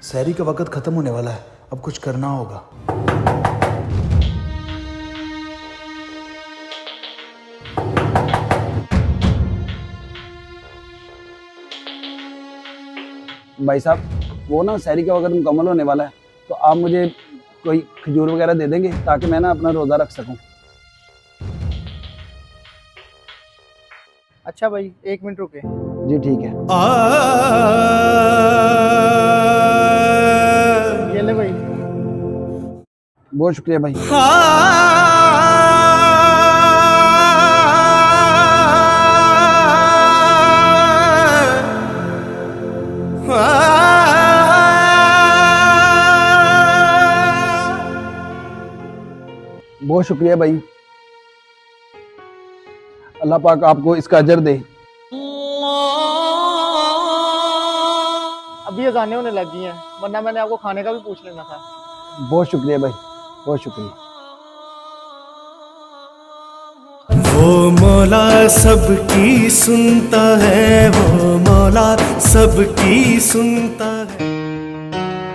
सहरी का वक्त खत्म होने वाला है, अब कुछ करना होगा। भाई साहब, वो ना सहरी का वक्त मुकम्मल होने वाला है, तो आप मुझे कोई खजूर वगैरह दे देंगे ताकि मैं ना अपना रोज़ा रख सकूं। अच्छा भाई, 1 मिनट रुके। जी ठीक है। ये ले भाई। बहुत शुक्रिया भाई। बहुत शुक्रिया भाई, अल्लाह पाक आपको इसका अजर दे। अभी अज़ानें होने लग गई हैं, वरना मैंने आपको खाने का भी पूछ लेना था। बहुत शुक्रिया भाई, बहुत शुक्रिया। वो मौला सबकी सुनता है, वो मौला सबकी सुनता है।